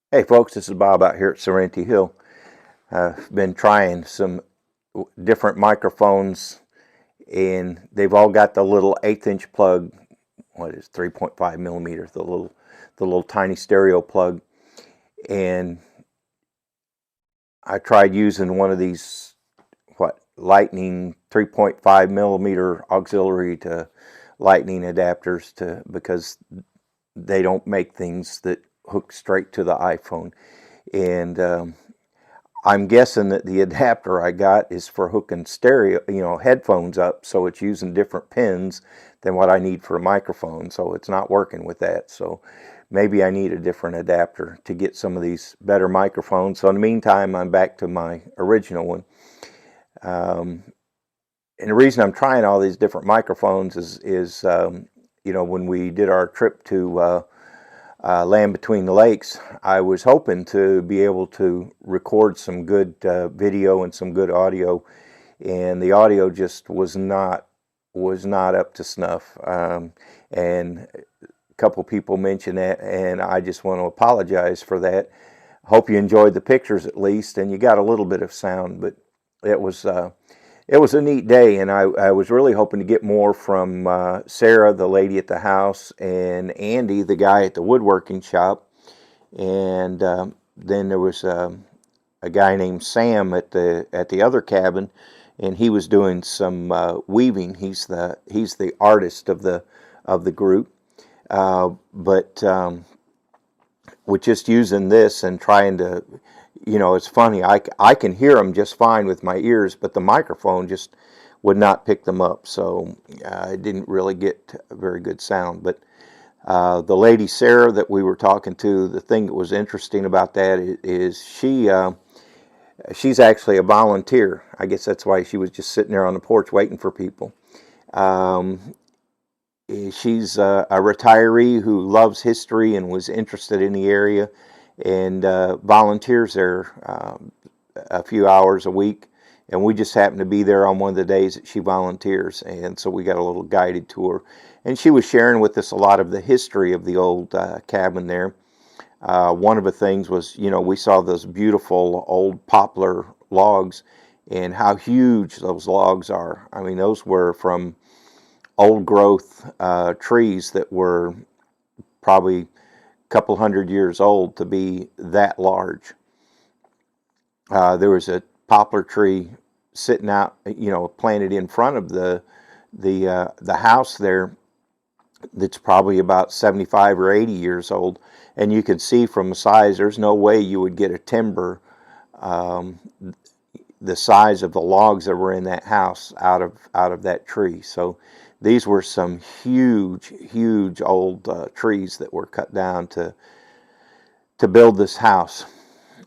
Hey folks, this is Bob out here at Serenity Hill. I've been trying some different microphones, and they've all got the little 1/8 inch plug. What is 3.5 millimeters? The little tiny stereo plug. And I tried using one of these lightning 3.5 millimeter auxiliary to lightning adapters because they don't make things that hook straight to the iPhone. And I'm guessing that the adapter I got is for hooking stereo, headphones up, so it's using different pins than what I need for a microphone, so it's not working with that. So maybe I need a different adapter to get some of these better microphones. So in the meantime, I'm back to my original one. Um, and the reason I'm trying all these different microphones is when we did our trip to Land Between the Lakes, I was hoping to be able to record some good video and some good audio, and the audio just was not up to snuff. And a couple people mentioned that, and I just want to apologize for that. Hope you enjoyed the pictures at least, and you got a little bit of sound, but it was uh, it was a neat day, and I was really hoping to get more from Sarah, the lady at the house, and Andy, the guy at the woodworking shop. And then there was a guy named Sam at the other cabin, and he was doing some weaving. He's the artist of the group. But with just using this and trying to, it's funny. I can hear them just fine with my ears, but the microphone just would not pick them up. So I didn't really get a very good sound. But the lady Sarah that we were talking to, the thing that was interesting about that is she's actually a volunteer. I guess that's why she was just sitting there on the porch waiting for people. Um, she's a retiree who loves history and was interested in the area, and volunteers there a few hours a week. And we just happened to be there on one of the days that she volunteers, and so we got a little guided tour. And she was sharing with us a lot of the history of the old cabin there. One of the things was, we saw those beautiful old poplar logs and how huge those logs are. I mean, those were from old growth trees that were probably a couple hundred years old to be that large. There was a poplar tree sitting out, planted in front of the house there that's probably about 75 or 80 years old, and you can see from the size, there's no way you would get a timber um, the size of the logs that were in that house out of that tree. So these were some huge old trees that were cut down to build this house.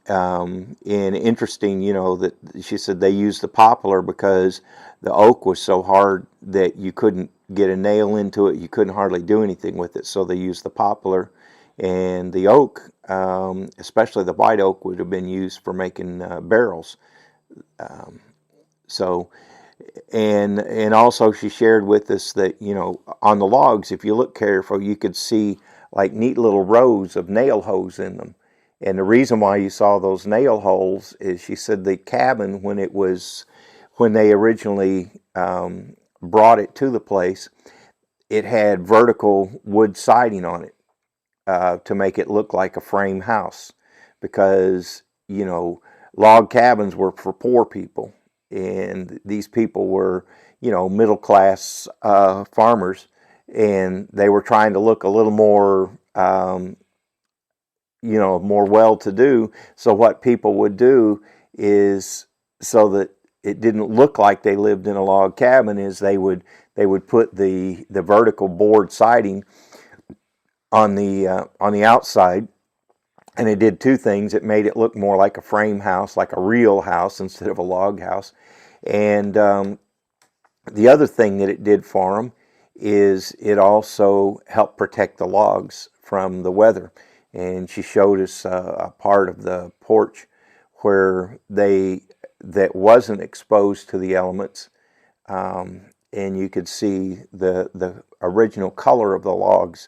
And interesting, that she said they used the poplar because the oak was so hard that you couldn't get a nail into it. You couldn't hardly do anything with it. So they used the poplar, and the oak, especially the white oak, would have been used for making barrels. Um, so, and also she shared with us that on the logs, if you look careful, you could see like neat little rows of nail holes in them. And the reason why you saw those nail holes is she said the cabin, when they originally brought it to the place, it had vertical wood siding on it to make it look like a frame house, because log cabins were for poor people, and these people were middle class farmers, and they were trying to look a little more more well to do. So what people would do is, so that it didn't look like they lived in a log cabin, is they would put the vertical board siding on the outside, and it did two things. It made it look more like a frame house, like a real house instead of a log house. And the other thing that it did for them is it also helped protect the logs from the weather. And she showed us a part of the porch where that wasn't exposed to the elements, and you could see the original color of the logs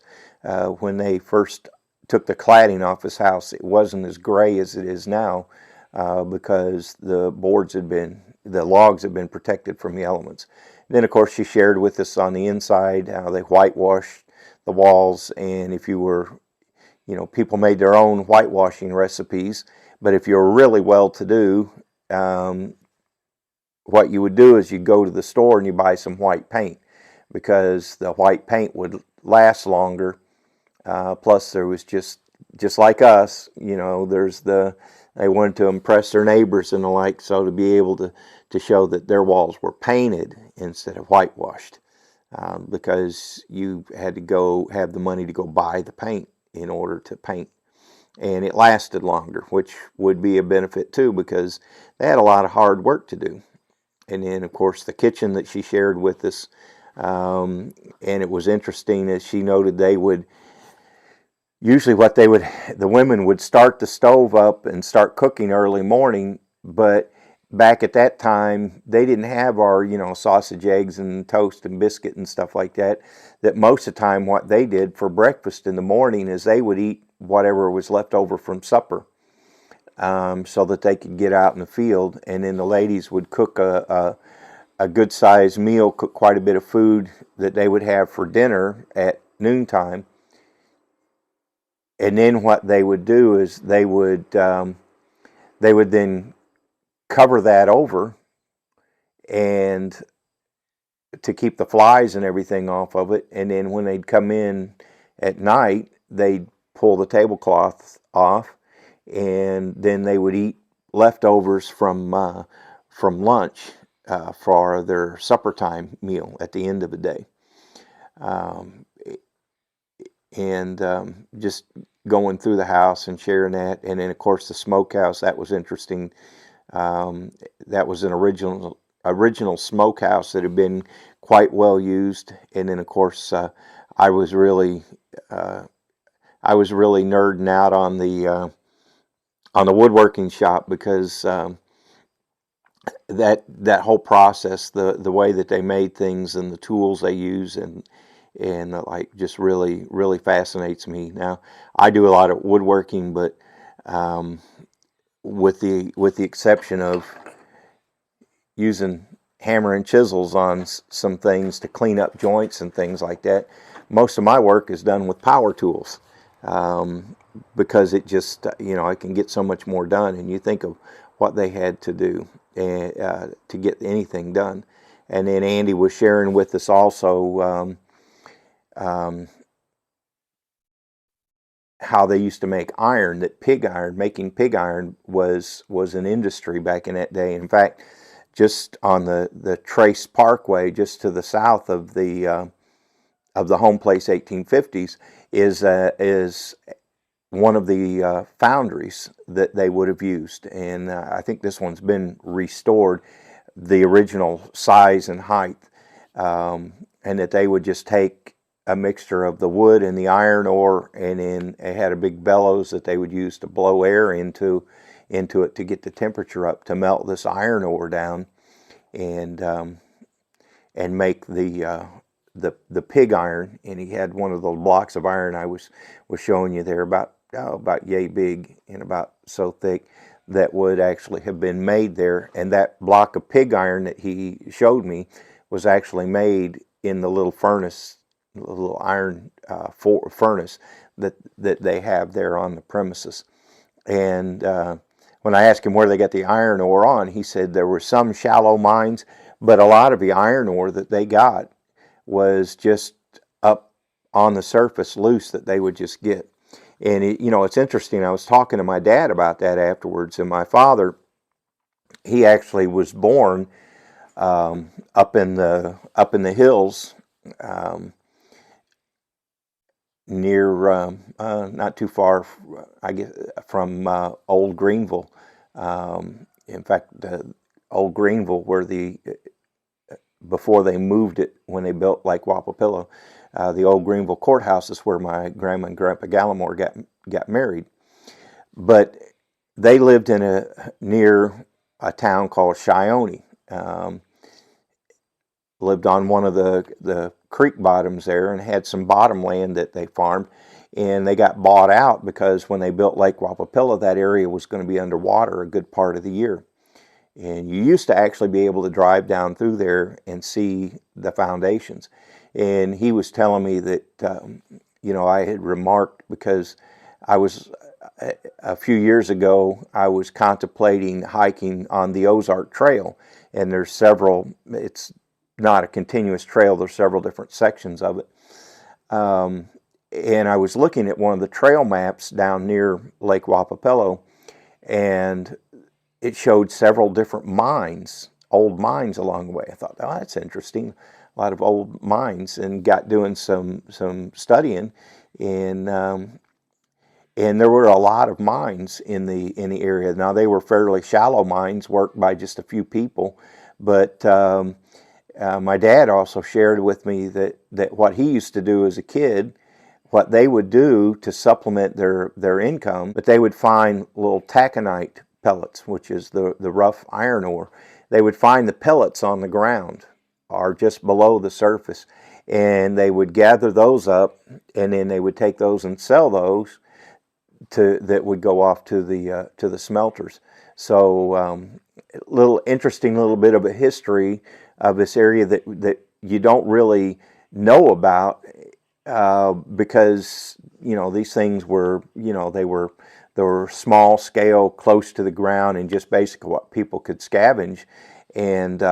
when they first took the cladding off his house, it wasn't as gray as it is now, because the logs had been protected from the elements. And then, of course, she shared with us on the inside how they whitewashed the walls, and if you were, people made their own whitewashing recipes, but if you were really well-to-do, what you would do is you go to the store and you buy some white paint, because the white paint would last longer. Plus, there was just like us, they wanted to impress their neighbors and the like, so to be able to show that their walls were painted instead of whitewashed, because you had to go have the money to go buy the paint in order to paint. And it lasted longer, which would be a benefit too, because they had a lot of hard work to do. And then, of course, the kitchen that she shared with us, and it was interesting, as she noted, they would usually the women would start the stove up and start cooking early morning, but back at that time, they didn't have our, sausage, eggs, and toast and biscuit and stuff like that. That most of the time, what they did for breakfast in the morning is they would eat whatever was left over from supper, so that they could get out in the field. And then the ladies would cook a good sized meal, cook quite a bit of food that they would have for dinner at noontime. And then what they would do is they would then cover that over, and to keep the flies and everything off of it. And then when they'd come in at night, they'd pull the tablecloth off, and then they would eat leftovers from lunch, for their supper time meal at the end of the day. Just going through the house and sharing that. And then, of course, the smokehouse, that was interesting. That was an original smokehouse that had been quite well used. And then, of course, I was really nerding out on the woodworking shop, because that whole process, the way that they made things and the tools they use, and like, just really fascinates me. Now, I do a lot of woodworking, but with the exception of using hammer and chisels on some things to clean up joints and things like that, most of my work is done with power tools, because it just, I can get so much more done. And you think of what they had to do to get anything done. And then Andy was sharing with us also how they used to make iron, that making pig iron was an industry back in that day. In fact, just on the Trace Parkway, just to the south of the Homeplace 1850s, is one of the foundries that they would have used. And I think this one's been restored, the original size and height, and that they would just take a mixture of the wood and the iron ore, and then it had a big bellows that they would use to blow air into it to get the temperature up, to melt this iron ore down, and make the pig iron. And he had one of those blocks of iron I was showing you there, about yay big and about so thick, that would actually have been made there. And that block of pig iron that he showed me was actually made in the little furnace, the little iron furnace that they have there on the premises. And when I asked him where they got the iron ore on, he said there were some shallow mines, but a lot of the iron ore that they got was just up on the surface, loose, that they would just get. And it's interesting. I was talking to my dad about that afterwards, and my father, he actually was born up in the hills, near not too far, I guess, from Old Greenville. In fact, Old Greenville, where before they moved it, when they built Lake Wapapillo, the Old Greenville courthouse is where my grandma and grandpa Gallimore got married. But they lived near a town called Shione. Lived on one of the creek bottoms there, and had some bottom land that they farmed. and they got bought out because when they built Lake Wapapilla, that area was going to be underwater a good part of the year. And you used to actually be able to drive down through there and see the foundations. And he was telling me that, you know, I had remarked because I was, a few years ago, I was contemplating hiking on the Ozark Trail. And there's several, it's not a continuous trail, there's several different sections of it. And I was looking at one of the trail maps down near Lake Wapapillo, and it showed several different mines, old mines along the way. I thought, oh, that's interesting. A lot of old mines, and got doing some studying, and there were a lot of mines in the area. Now they were fairly shallow mines, worked by just a few people, but my dad also shared with me that what he used to do as a kid, what they would do to supplement their income, but they would find little taconite pellets, which is the rough iron ore. They would find the pellets on the ground or just below the surface, and they would gather those up, and then they would take those and sell those that would go off to the smelters. So little interesting little bit of a history of this area that you don't really know about, because you know these things were, you know, they were small scale, close to the ground, and just basically what people could scavenge, and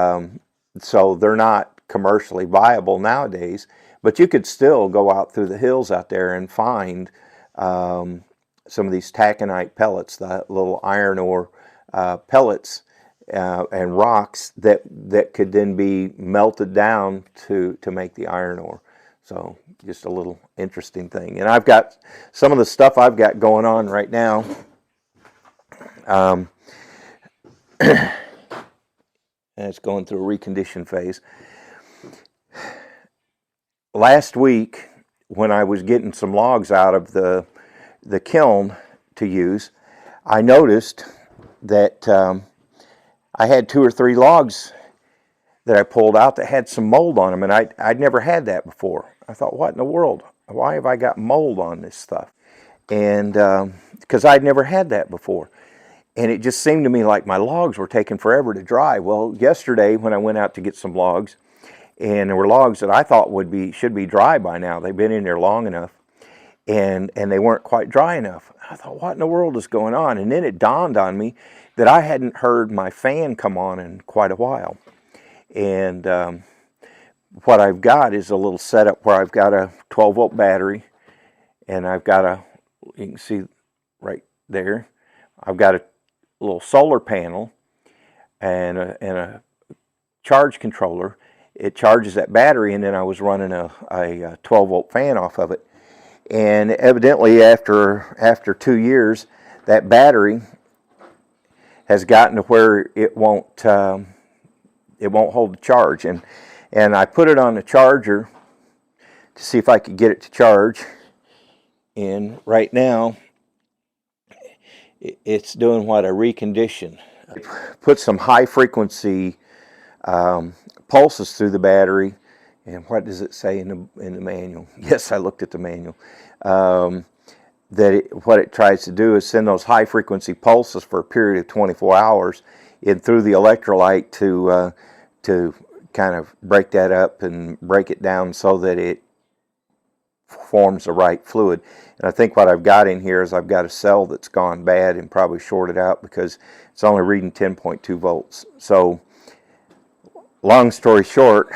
so they're not commercially viable nowadays. But you could still go out through the hills out there and find some of these taconite pellets, the little iron ore pellets and rocks that could then be melted down to make the iron ore. So just a little interesting thing. And I've got some of the stuff I've got going on right now. And it's going through a recondition phase. Last week, when I was getting some logs out of the kiln to use, I noticed that I had 2 or 3 logs that I pulled out that had some mold on them, and I'd never had that before. I thought, what in the world? Why have I got mold on this stuff? And because I'd never had that before. And it just seemed to me like my logs were taking forever to dry. Well, yesterday when I went out to get some logs, and there were logs that I thought should be dry by now. They've been in there long enough, and they weren't quite dry enough. I thought, what in the world is going on? And then it dawned on me that I hadn't heard my fan come on in quite a while. And what I've got is a little setup where I've got a 12-volt battery, and I've got you can see right there, I've got a little solar panel and a charge controller. It charges that battery, and then I was running a 12-volt fan off of it. And evidently after 2 years, that battery has gotten to where it won't hold the charge. And I put it on the charger to see if I could get it to charge. And right now, it's doing what, a recondition. I put some high frequency pulses through the battery. And what does it say in the manual? Yes, I looked at the manual. What it tries to do is send those high frequency pulses for a period of 24 hours in through the electrolyte to kind of break that up and break it down so that it forms the right fluid. And I think what I've got in here is I've got a cell that's gone bad and probably shorted out because it's only reading 10.2 volts. So long story short,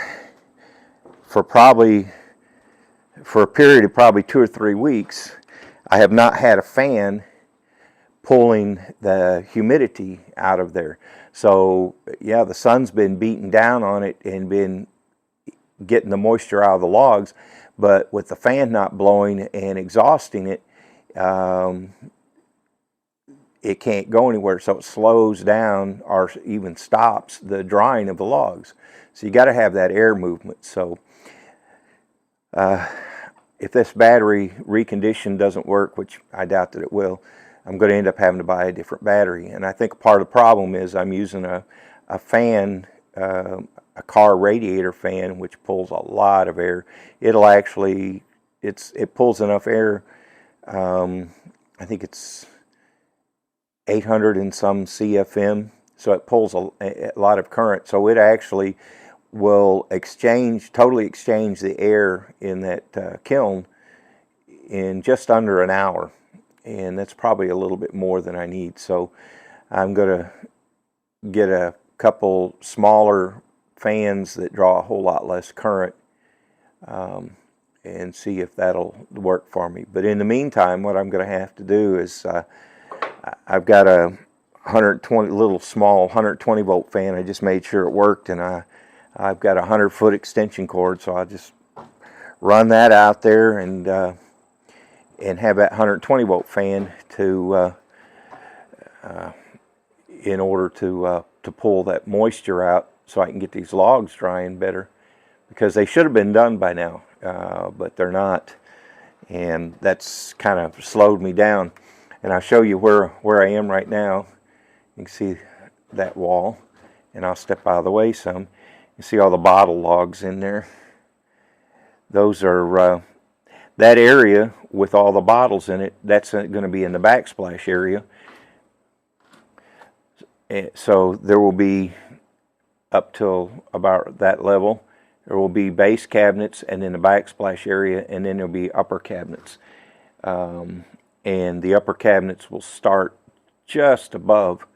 for a period of probably 2 or 3 weeks, I have not had a fan pulling the humidity out of there. So yeah, the sun's been beating down on it and been getting the moisture out of the logs, but with the fan not blowing and exhausting it, it can't go anywhere, so it slows down or even stops the drying of the logs. So you got to have that air movement. So if this battery recondition doesn't work, which I doubt that it will, I'm going to end up having to buy a different battery. And I think part of the problem is I'm using a fan, a car radiator fan, which pulls a lot of air. It'll actually, it pulls enough air I think it's 800 and some CFM, so it pulls a lot of current. So it actually will totally exchange the air in that kiln in just under an hour, and that's probably a little bit more than I need. So I'm going to get a couple smaller fans that draw a whole lot less current, and see if that'll work for me. But in the meantime, what I'm going to have to do is I've got a 120 little small 120 volt fan. I just made sure it worked, and I've got a 100-foot extension cord, so I'll just run that out there and have that 120 volt fan to in order to pull that moisture out, so I can get these logs drying better, because they should have been done by now, but they're not, and that's kind of slowed me down. And I'll show you where I am right now. You can see that wall, and I'll step out of the way some. You see all the bottle logs in there. Those are that area with all the bottles in it. That's going to be in the backsplash area. So there will be, up till about that level, there will be base cabinets, and then the backsplash area, and then there'll be upper cabinets. And the upper cabinets will start just above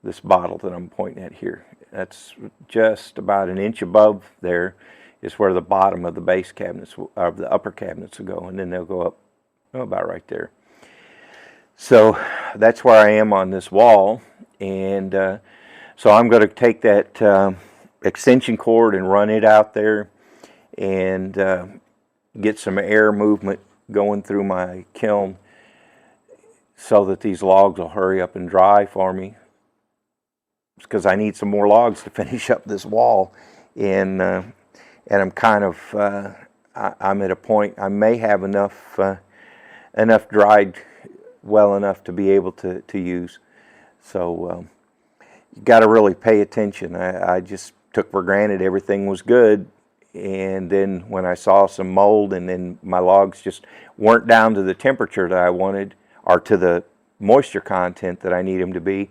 this bottle that I'm pointing at here. That's just about an inch above there is where the bottom of the base cabinets, of the upper cabinets will go, and then they'll go up about right there. So that's where I am on this wall, and so I'm going to take that extension cord and run it out there and get some air movement going through my kiln, so that these logs will hurry up and dry for me, because I need some more logs to finish up this wall. And I'm kind of I'm at a point I may have enough dried well enough to be able to use. So you got to really pay attention. I just took for granted everything was good, and then when I saw some mold, and then my logs just weren't down to the temperature that I wanted, or to the moisture content that I need them to be,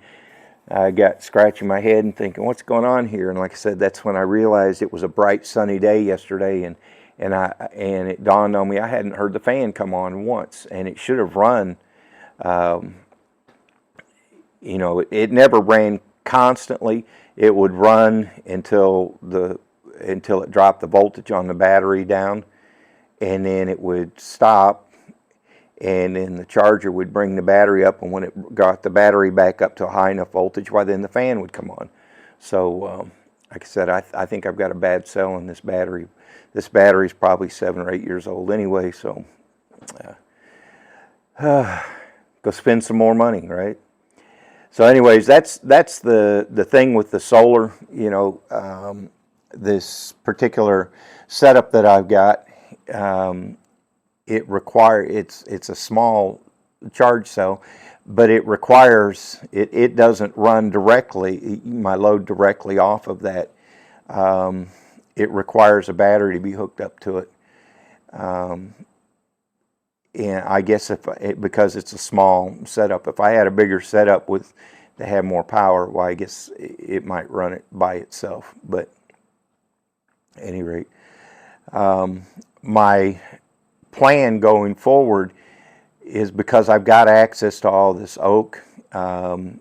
I got scratching my head and thinking, what's going on here? And like I said, that's when I realized it was a bright sunny day yesterday, and it dawned on me I hadn't heard the fan come on once, and it should have run. You know, it never ran constantly. It would run until it dropped the voltage on the battery down, and then it would stop, and then the charger would bring the battery up, and when it got the battery back up to a high enough voltage, why then the fan would come on. So like I said, I think I've got a bad cell in this battery. This battery's probably 7 or 8 years old anyway, so go spend some more money, right? So anyways, that's the thing with the solar, you know, this particular setup that I've got. It's a small charge cell, but it requires, it doesn't run directly, my load directly off of that. It requires a battery to be hooked up to it. And I guess because it's a small setup, if I had a bigger setup that had more power, well, I guess it might run it by itself. But at any rate, my plan going forward is, because I've got access to all this oak, and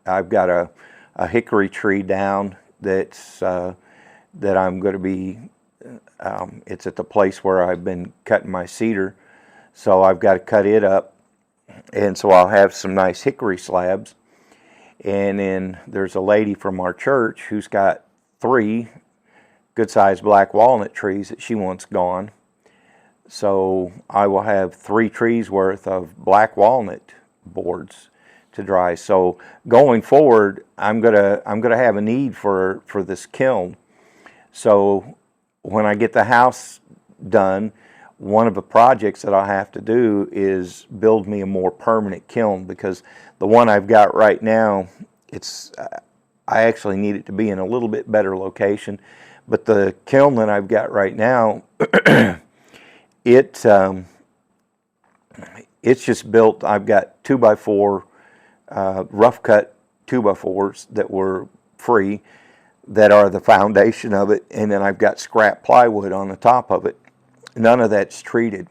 I've got a hickory tree down that I'm going to be, it's at the place where I've been cutting my cedar, so I've got to cut it up, and so I'll have some nice hickory slabs. And then there's a lady from our church who's got 3 good-sized black walnut trees that she wants gone. So I will have 3 trees worth of black walnut boards to dry. So going forward, I'm gonna have a need for this kiln. So when I get the house done, one of the projects that I'll have to do is build me a more permanent kiln, because the one I've got right now, I actually need it to be in a little bit better location. But the kiln that I've got right now, it's just built. I've got 2x4 rough cut 2x4s that were free, that are the foundation of it, and then I've got scrap plywood on the top of it. None of that's treated,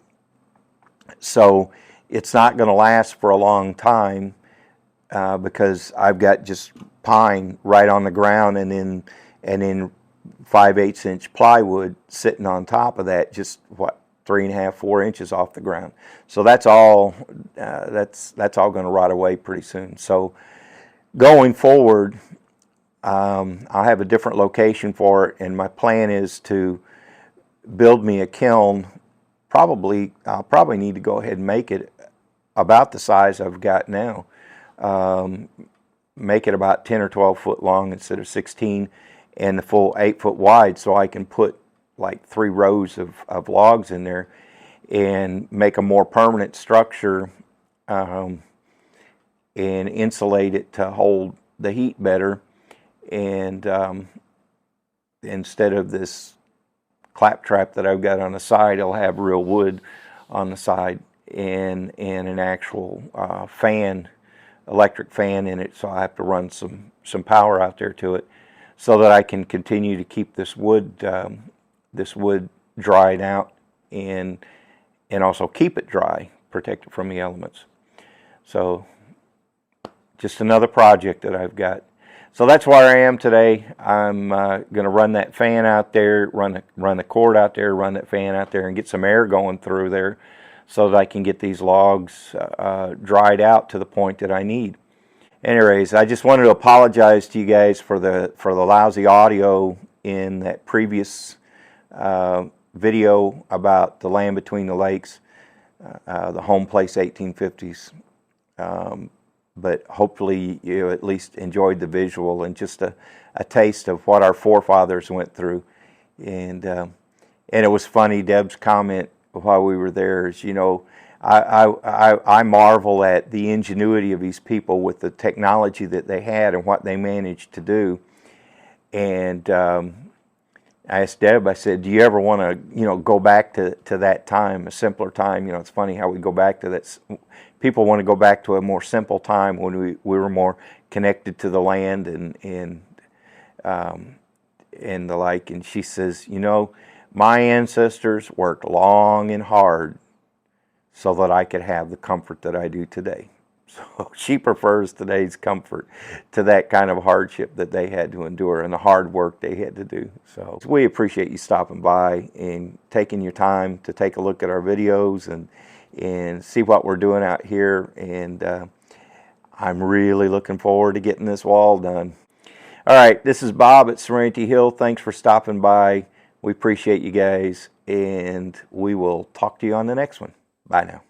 so it's not going to last for a long time because I've got just pine right on the ground, and then 5/8 inch plywood sitting on top of that, just what, 3.5, 4 inches off the ground. So that's all that's all going to rot away pretty soon. So going forward, I'll have a different location for it, and my plan is to build me a kiln. I'll probably need to go ahead and make it about the size I've got now. Make it about 10 or 12 foot long instead of 16, and the full 8 foot wide, so I can put like 3 rows of logs in there and make a more permanent structure, and insulate it to hold the heat better. And instead of this claptrap that I've got on the side, I'll have real wood on the side, and an actual fan, electric fan in it, so I have to run some power out there to it, so that I can continue to keep this wood dried out, and also keep it dry, protect it from the elements. So just another project that I've got. So that's where I am today. I'm going to run that fan out there, run the cord out there, run that fan out there, and get some air going through there, so that I can get these logs dried out to the point that I need. Anyways, I just wanted to apologize to you guys for the lousy audio in that previous video about the land between the lakes, the Homeplace 1850s. But hopefully you at least enjoyed the visual and just a taste of what our forefathers went through. And it was funny, Deb's comment while we were there is, you know, I marvel at the ingenuity of these people with the technology that they had and what they managed to do. And I asked Deb, I said, do you ever want to, you know, go back to that time, a simpler time? You know, it's funny how we go back to that. People want to go back to a more simple time when we were more connected to the land and the like. And she says, you know, my ancestors worked long and hard so that I could have the comfort that I do today. So she prefers today's comfort to that kind of hardship that they had to endure and the hard work they had to do. So we appreciate you stopping by and taking your time to take a look at our videos and see what we're doing out here. And I'm really looking forward to getting this wall done. All right, this is Bob at Serenity Hill. Thanks for stopping by. We appreciate you guys, and we will talk to you on the next one. Bye now.